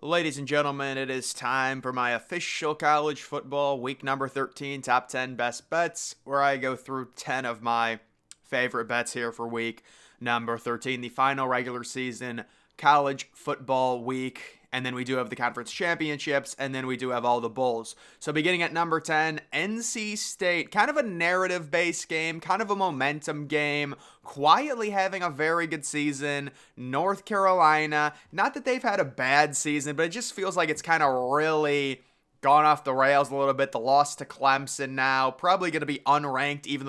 Ladies and gentlemen, it is time for my official college football week number 13 top 10 best bets, where I go through 10 of my favorite bets here for week number 13, the final regular season college football week. And then we do have the conference championships, and then we do have all the bowls. So beginning at number 10, NC State, kind of a narrative-based game, kind of a momentum game, quietly having a very good season. North Carolina, not that they've had a bad season, but it just feels like it's kind of really gone off the rails a little bit. The loss to Clemson now, probably going to be unranked, even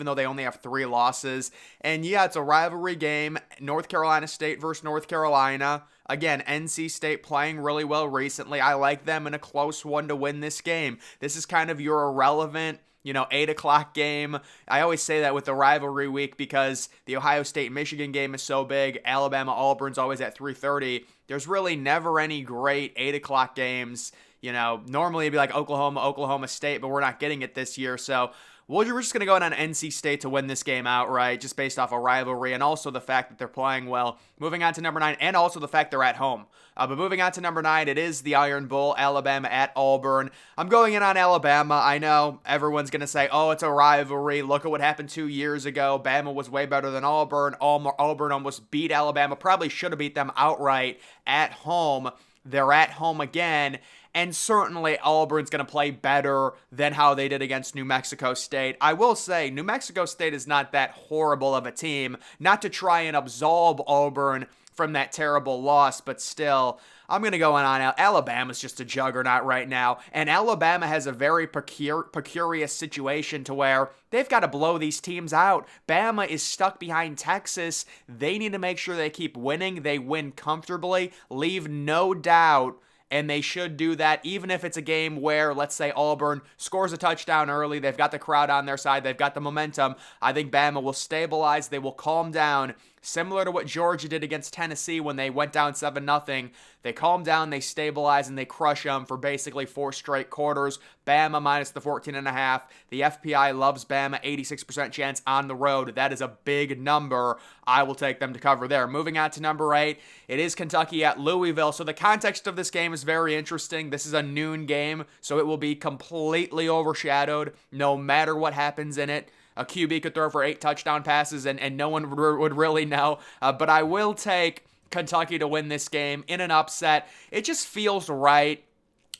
though they only have 3 losses. And yeah, it's a rivalry game. North Carolina State versus North Carolina. Again, NC State playing really well recently. I like them in a close one to win this game. This is kind of your irrelevant 8 o'clock game. I always say that with the rivalry week because the Ohio State-Michigan game is so big. Alabama-Auburn's always at 3:30. There's really never any great 8 o'clock games. Normally it'd be like Oklahoma State, but we're not getting it this year. So we're just going to go in on NC State to win this game outright, just based off a rivalry and also the fact that they're playing well. Moving on to number 9, and also the fact they're at home. But moving on to number 9, it is the Iron Bowl, Alabama at Auburn. I'm going in on Alabama. I know everyone's going to say, oh, it's a rivalry. Look at what happened 2 years ago. Bama was way better than Auburn. Auburn almost beat Alabama. Probably should have beat them outright at home. They're at home again. And certainly Auburn's going to play better than how they did against New Mexico State. I will say, New Mexico State is not that horrible of a team. Not to try and absolve Auburn from that terrible loss, but still, I'm going to go on. Alabama's just a juggernaut right now. And Alabama has a very precarious situation to where they've got to blow these teams out. Bama is stuck behind Texas. They need to make sure they keep winning. They win comfortably. Leave no doubt. And they should do that even if it's a game where, let's say, Auburn scores a touchdown early. They've got the crowd on their side. They've got the momentum. I think Bama will stabilize. They will calm down. Similar to what Georgia did against Tennessee when they went down 7-0. They calm down, they stabilize, and they crush them for basically 4 straight quarters. Bama minus the 14.5. The FPI loves Bama, 86% chance on the road. That is a big number. I will take them to cover there. Moving on to number 8, it is Kentucky at Louisville. So the context of this game is very interesting. This is a noon game, so it will be completely overshadowed no matter what happens in it. A QB could throw for 8 touchdown passes and no one would really know. But I will take Kentucky to win this game in an upset. It just feels right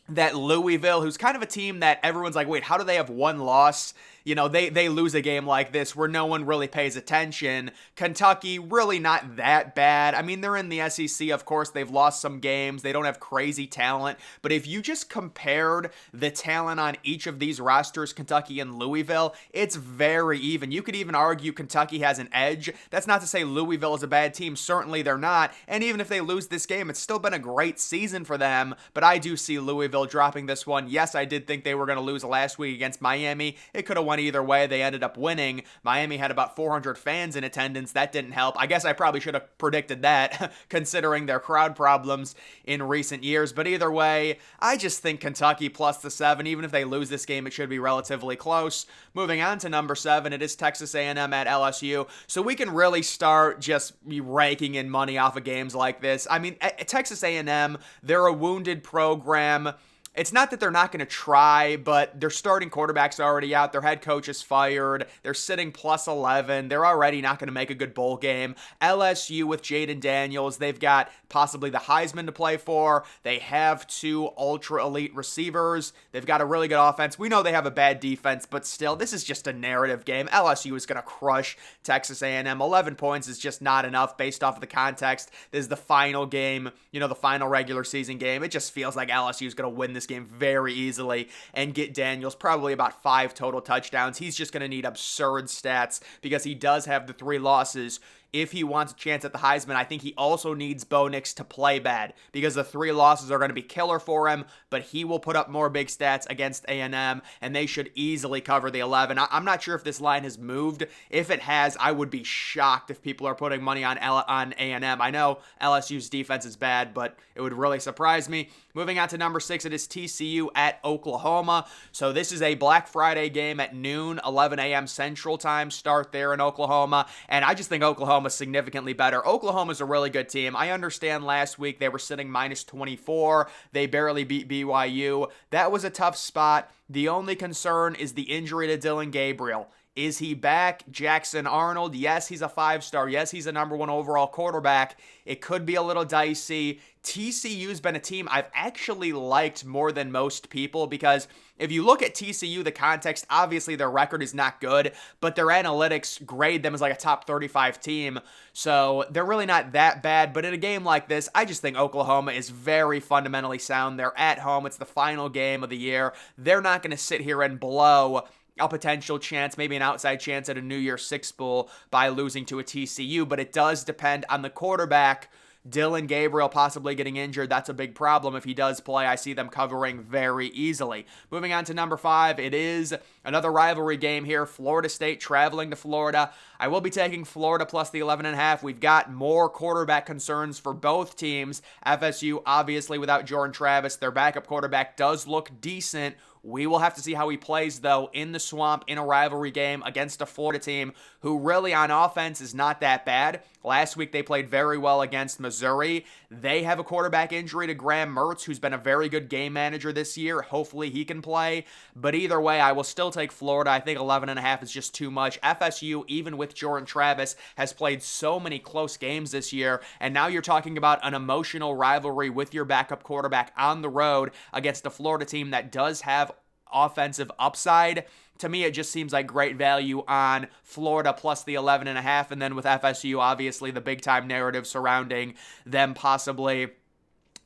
that Louisville, who's kind of a team that everyone's like, wait, how do they have 1 loss? They lose a game like this where no one really pays attention. Kentucky, really not that bad. I mean, they're in the SEC, of course. They've lost some games. They don't have crazy talent. But if you just compared the talent on each of these rosters, Kentucky and Louisville, it's very even. You could even argue Kentucky has an edge. That's not to say Louisville is a bad team. Certainly they're not. And even if they lose this game, it's still been a great season for them. But I do see Louisville dropping this one. Yes, I did think they were going to lose last week against Miami. It could have won either way. They ended up winning. Miami had about 400 fans in attendance. That didn't help. I guess I probably should have predicted that considering their crowd problems in recent years. But either way, I just think Kentucky plus the 7. Even if they lose this game, it should be relatively close. Moving on to number 7, it is Texas A&M at LSU. So we can really start just raking in money off of games like this. I mean, Texas A&M, they're a wounded program. It's not that they're not going to try, but their starting quarterback's already out. Their head coach is fired. They're sitting plus 11. They're already not going to make a good bowl game. LSU with Jaden Daniels, they've got possibly the Heisman to play for. They have 2 ultra-elite receivers. They've got a really good offense. We know they have a bad defense, but still, this is just a narrative game. LSU is going to crush Texas A&M. 11 points is just not enough based off of the context. This is the final game, the final regular season game. It just feels like LSU is going to win this game very easily and get Daniels probably about 5 total touchdowns. He's just going to need absurd stats because he does have the 3 losses. If he wants a chance at the Heisman, I think he also needs Bo Nix to play bad because the 3 losses are going to be killer for him, but he will put up more big stats against A&M, and they should easily cover the 11. I'm not sure if this line has moved. If it has, I would be shocked if people are putting money on A&M. I know LSU's defense is bad, but it would really surprise me. Moving on to number 6, it is TCU at Oklahoma. So this is a Black Friday game at noon, 11 a.m. Central Time. Start there in Oklahoma, and I just think Oklahoma Oklahoma significantly better. Oklahoma's a really good team. I understand last week they were sitting minus 24. They barely beat BYU. That was a tough spot. The only concern is the injury to Dylan Gabriel. Is he back? Jackson Arnold, yes, he's a 5-star. Yes, he's a number 1 overall quarterback. It could be a little dicey. TCU's been a team I've actually liked more than most people because if you look at TCU, the context, obviously their record is not good, but their analytics grade them as like a top 35 team. So they're really not that bad. But in a game like this, I just think Oklahoma is very fundamentally sound. They're at home. It's the final game of the year. They're not going to sit here and blow a potential chance, maybe an outside chance at a New Year's Six Bowl by losing to a TCU, but it does depend on the quarterback. Dylan Gabriel possibly getting injured, that's a big problem. If he does play, I see them covering very easily. Moving on to number 5, it is another rivalry game here. Florida State traveling to Florida. I will be taking Florida plus the 11.5. We've got more quarterback concerns for both teams. FSU, obviously, without Jordan Travis, their backup quarterback does look decent. We will have to see how he plays, though, in the swamp in a rivalry game against a Florida team who really on offense is not that bad. Last week they played very well against Missouri. They have a quarterback injury to Graham Mertz, who's been a very good game manager this year. Hopefully he can play. But either way, I will still take Florida. I think 11.5 is just too much. FSU, even with Jordan Travis, has played so many close games this year. And now you're talking about an emotional rivalry with your backup quarterback on the road against a Florida team that does have offensive upside. To me, it just seems like great value on Florida plus the 11.5. And then with FSU, obviously the big time narrative surrounding them possibly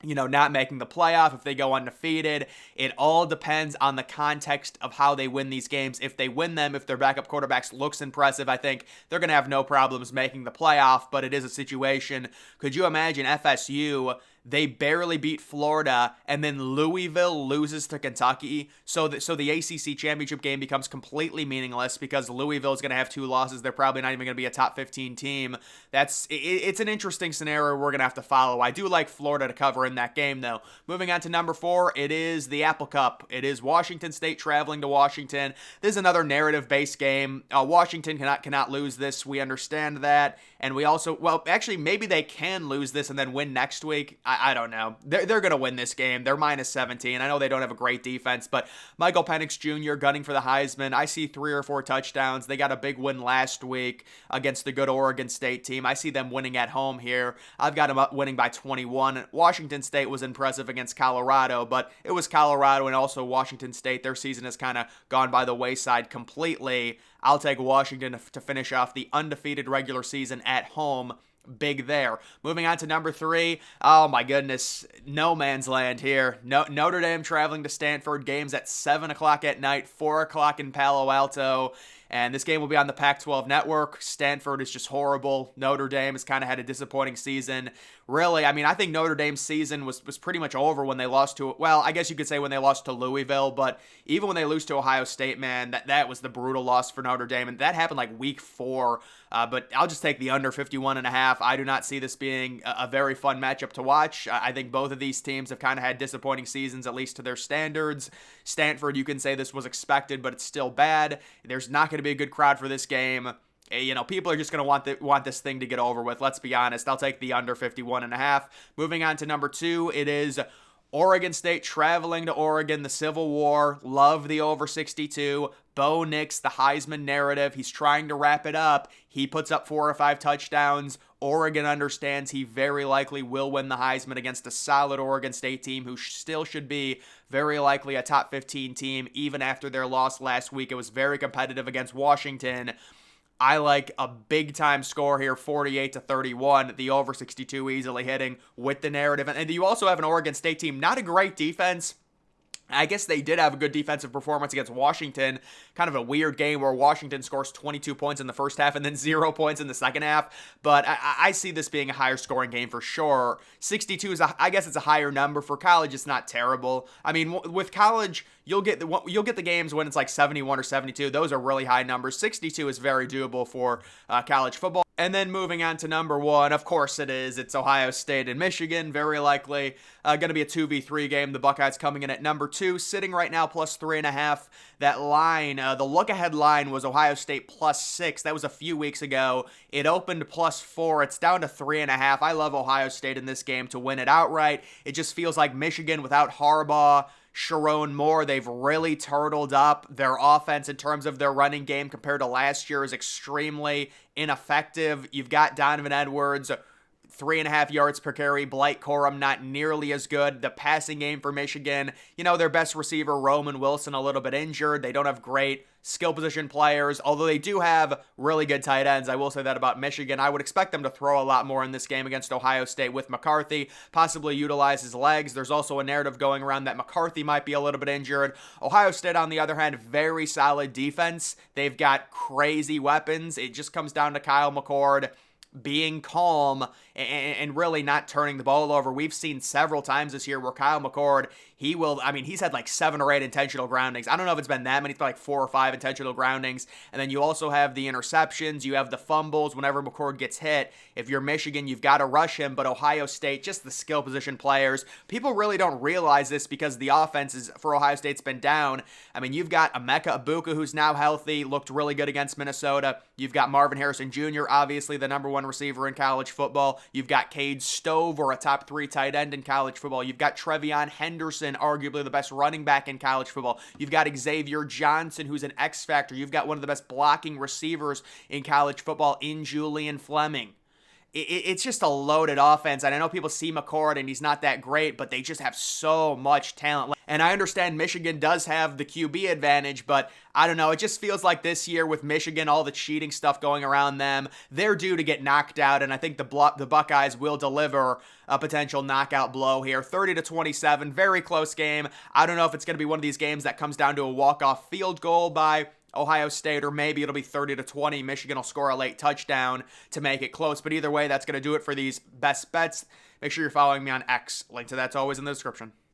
not making the playoff if they go undefeated. It all depends on the context of how they win these games. If they win them, if their backup quarterbacks looks impressive, I think they're going to have no problems making the playoff, but it is a situation. Could you imagine FSU, they barely beat Florida, and then Louisville loses to Kentucky, so the ACC championship game becomes completely meaningless because Louisville is going to have 2 losses. They're probably not even going to be a top 15 team. It's an interesting scenario we're going to have to follow. I do like Florida to cover in that game, though. Moving on to number 4, it is the Apple Cup. It is Washington State traveling to Washington. This is another narrative-based game. Washington cannot lose this. We understand that. And we also, actually, maybe they can lose this and then win next week. I don't know. They're going to win this game. They're minus 17. I know they don't have a great defense, but Michael Penix Jr. gunning for the Heisman. I see 3 or 4 touchdowns. They got a big win last week against the good Oregon State team. I see them winning at home here. I've got them up winning by 21. Washington State was impressive against Colorado, but it was Colorado and also Washington State. Their season has kind of gone by the wayside completely. I'll take Washington to finish off the undefeated regular season at home. Big there. Moving on to number 3. Oh my goodness. No man's land here. Notre Dame traveling to Stanford. Games at 7 o'clock at night, 4 o'clock in Palo Alto. And this game will be on the Pac-12 network. Stanford is just horrible. Notre Dame has kind of had a disappointing season. Really, I think Notre Dame's season was pretty much over when they lost to, I guess you could say when they lost to Louisville, but even when they lose to Ohio State, man, that was the brutal loss for Notre Dame, and that happened like week 4. But I'll just take the under 51.5. I do not see this being a very fun matchup to watch. I think both of these teams have kind of had disappointing seasons, at least to their standards. Stanford, you can say this was expected, but it's still bad. There's not going to be a good crowd for this game. People are just going to want this thing to get over with. Let's be honest. I'll take the under 51.5. Moving on to number 2, it is Oregon State traveling to Oregon, the Civil War. Love the over 62. Bo Nix, the Heisman narrative. He's trying to wrap it up. He puts up 4 or 5 touchdowns. Oregon understands he very likely will win the Heisman against a solid Oregon State team who still should be very likely a top 15 team even after their loss last week. It was very competitive against Washington. I like a big-time score here, 48-31, the over 62 easily hitting with the narrative. And you also have an Oregon State team, not a great defense. I guess they did have a good defensive performance against Washington. Kind of a weird game where Washington scores 22 points in the first half and then 0 points in the second half. But I see this being a higher scoring game for sure. 62 I guess it's a higher number. For college, it's not terrible. With college, you'll get the games when it's like 71 or 72. Those are really high numbers. 62 is very doable for college football. And then moving on to number one, of course it is. It's Ohio State and Michigan. Very likely going to be a 2v3 game. The Buckeyes coming in at number two, sitting right now plus 3.5. That line, the look-ahead line was Ohio State plus 6. That was a few weeks ago. It opened plus 4. It's down to 3.5. I love Ohio State in this game to win it outright. It just feels like Michigan without Harbaugh, Sharon Moore, they've really turtled up. Their offense in terms of their running game compared to last year is extremely ineffective. You've got Donovan Edwards, 3.5 yards per carry. Blake Corum, not nearly as good. The passing game for Michigan, their best receiver, Roman Wilson, a little bit injured. They don't have great skill position players, although they do have really good tight ends. I will say that about Michigan. I would expect them to throw a lot more in this game against Ohio State with McCarthy, possibly utilize his legs. There's also a narrative going around that McCarthy might be a little bit injured. Ohio State, on the other hand, very solid defense. They've got crazy weapons. It just comes down to Kyle McCord being calm and really not turning the ball over. We've seen several times this year where Kyle McCord, he's had like 7 or 8 intentional groundings. I don't know if it's been that many, it's been like 4 or 5 intentional groundings. And then you also have the interceptions, you have the fumbles whenever McCord gets hit. If you're Michigan, you've got to rush him, but Ohio State, just the skill position players. People really don't realize this because the offense for Ohio State's been down. You've got Emeka Egbuka, who's now healthy, looked really good against Minnesota. You've got Marvin Harrison Jr., obviously the number one receiver in college football. You've got Cade Stove, or a top 3 tight end in college football. You've got Trevion Henderson, arguably the best running back in college football. You've got Xavier Johnson, who's an X factor. You've got one of the best blocking receivers in college football in Julian Fleming. It's just a loaded offense, and I know people see McCord and he's not that great, but they just have so much talent. And I understand Michigan does have the QB advantage, but I don't know, it just feels like this year with Michigan, all the cheating stuff going around them, they're due to get knocked out, and I think the Buckeyes will deliver a potential knockout blow here. 30-27, very close game. I don't know if it's going to be one of these games that comes down to a walk-off field goal by Ohio State, or maybe it'll be 30-20. Michigan will score a late touchdown to make it close. But either way, that's going to do it for these best bets. Make sure you're following me on X. Link to that's always in the description.